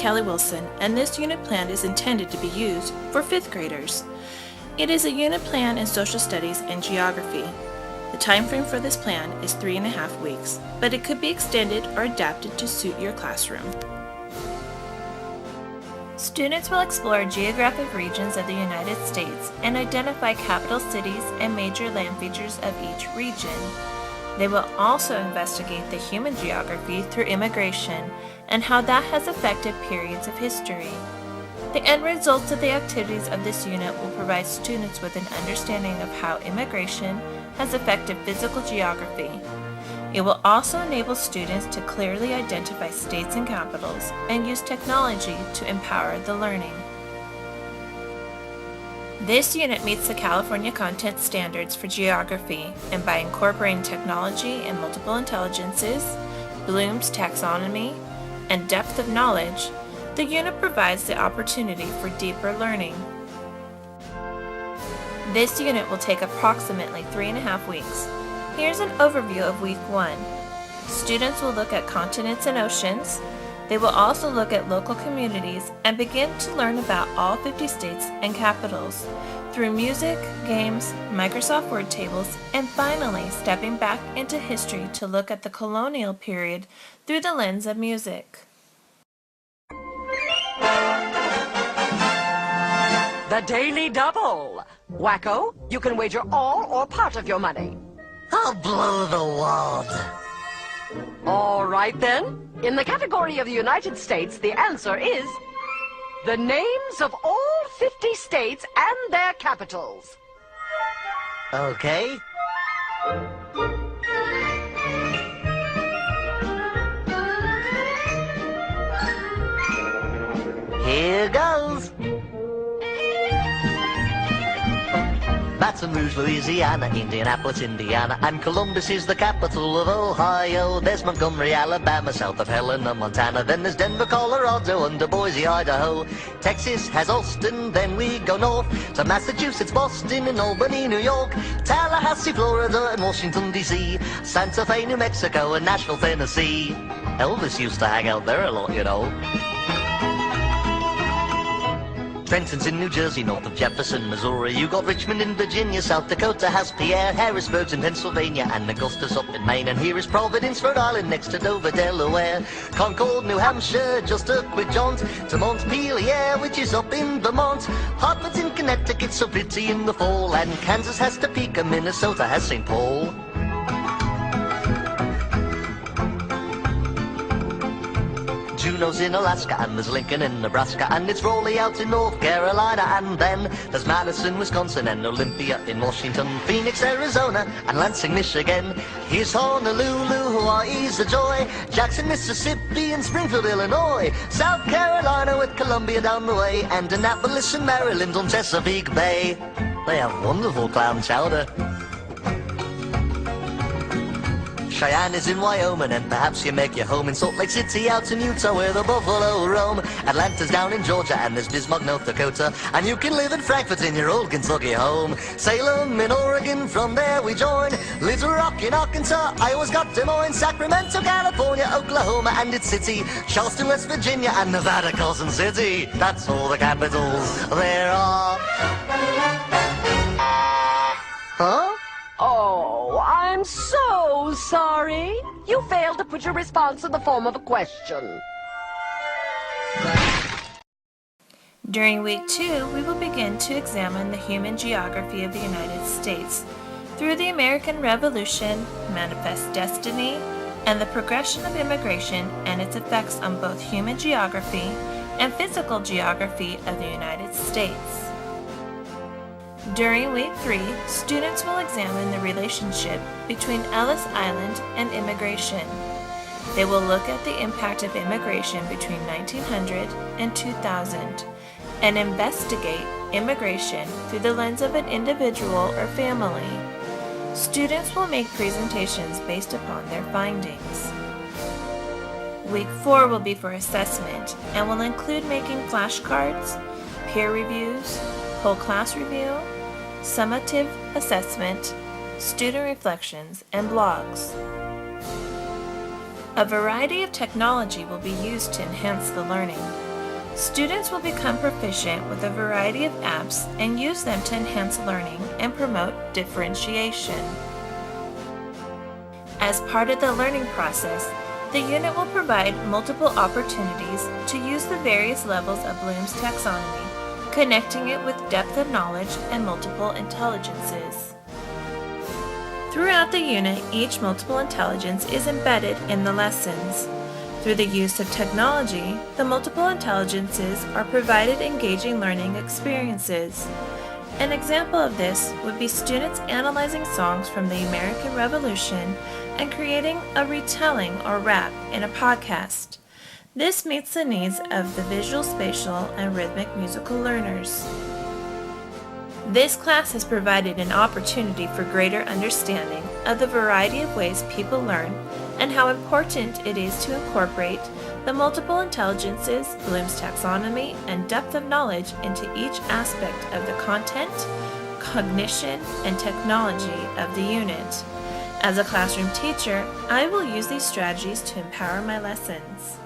Kelly Wilson, and this unit plan is intended to be used for 5th graders. It is a unit plan in social studies and geography. The time frame for this plan is 3.5 weeks, but it could be extended or adapted to suit your classroom. Students will explore geographic regions of the United States and identify capital cities and major land features of each region. They will also investigate the human geography through immigration and how that has affected periods of history. The end results of the activities of this unit will provide students with an understanding of how immigration has affected physical geography. It will also enable students to clearly identify states and capitals and use technology to empower the learning. This unit meets the California Content Standards for Geography, and by incorporating technology and multiple intelligences, Bloom's taxonomy, and depth of knowledge, the unit provides the opportunity for deeper learning. This unit will take approximately 3.5 weeks. Here's an overview of Week 1. Students will look at continents and oceans. They will also look at local communities and begin to learn about all 50 states and capitals through music, games, Microsoft Word tables, and finally stepping back into history to look at the colonial period through the lens of music. The Daily Double. Wacko, you can wager all or part of your money. I'll blow the wad. All right then. In the category of the United States, the answer is the names of all 50 states and their capitals. Okay. Here goes. Baton Rouge, Louisiana, Indianapolis, Indiana, and Columbus is the capital of Ohio. There's Montgomery, Alabama, south of Helena, Montana. Then there's Denver, Colorado, under Boise, Idaho. Texas has Austin, then we go north to Massachusetts, Boston, and Albany, New York. Tallahassee, Florida, and Washington, D.C. Santa Fe, New Mexico, and Nashville, Tennessee. Elvis used to hang out there a lot, you know. Trenton's in New Jersey, north of Jefferson, Missouri. You got Richmond in Virginia, South Dakota has Pierre. Harrisburg's in Pennsylvania, and Augusta's up in Maine. And here is Providence, Rhode Island, next to Dover, Delaware. Concord, New Hampshire, just a quick jaunt to Montpelier, which is up in Vermont. Hartford's in Connecticut, so pretty in the fall. And Kansas has Topeka, Minnesota has St. Paul. Juneau's in Alaska, and there's Lincoln in Nebraska, and it's Raleigh out in North Carolina, and then there's Madison, Wisconsin, and Olympia in Washington, Phoenix, Arizona, and Lansing, Michigan. Here's Honolulu, Hawaii's a joy, Jackson, Mississippi, and Springfield, Illinois, South Carolina with Columbia down the way, and Annapolis in Maryland on Chesapeake Bay. They have wonderful clam chowder. Cheyenne is in Wyoming, and perhaps you make your home in Salt Lake City out in Utah where the buffalo roam. Atlanta's down in Georgia, and there's Bismarck, North Dakota, and you can live in Frankfurt in your old Kentucky home. Salem in Oregon, from there we join. Little Rock in Arkansas, Iowa's got Des Moines, Sacramento, California, Oklahoma and its city, Charleston, West Virginia, and Nevada, Carson City. That's all the capitals there are. Huh? Oh, I'm so sorry. You failed to put your response in the form of a question. During Week 2, we will begin to examine the human geography of the United States through the American Revolution, Manifest Destiny, and the progression of immigration and its effects on both human geography and physical geography of the United States. During Week 3, students will examine the relationship between Ellis Island and immigration. They will look at the impact of immigration between 1900 and 2000 and investigate immigration through the lens of an individual or family. Students will make presentations based upon their findings. Week 4 will be for assessment and will include making flashcards, peer reviews, whole class review, summative assessment, student reflections, and blogs. A variety of technology will be used to enhance the learning. Students will become proficient with a variety of apps and use them to enhance learning and promote differentiation. As part of the learning process, the unit will provide multiple opportunities to use the various levels of Bloom's taxonomy, connecting it with depth of knowledge and multiple intelligences. Throughout the unit, each multiple intelligence is embedded in the lessons. Through the use of technology, the multiple intelligences are provided engaging learning experiences. An example of this would be students analyzing songs from the American Revolution and creating a retelling or rap in a podcast. This meets the needs of the visual, spatial, and rhythmic musical learners. This class has provided an opportunity for greater understanding of the variety of ways people learn and how important it is to incorporate the multiple intelligences, Bloom's taxonomy, and depth of knowledge into each aspect of the content, cognition, and technology of the unit. As a classroom teacher, I will use these strategies to empower my lessons.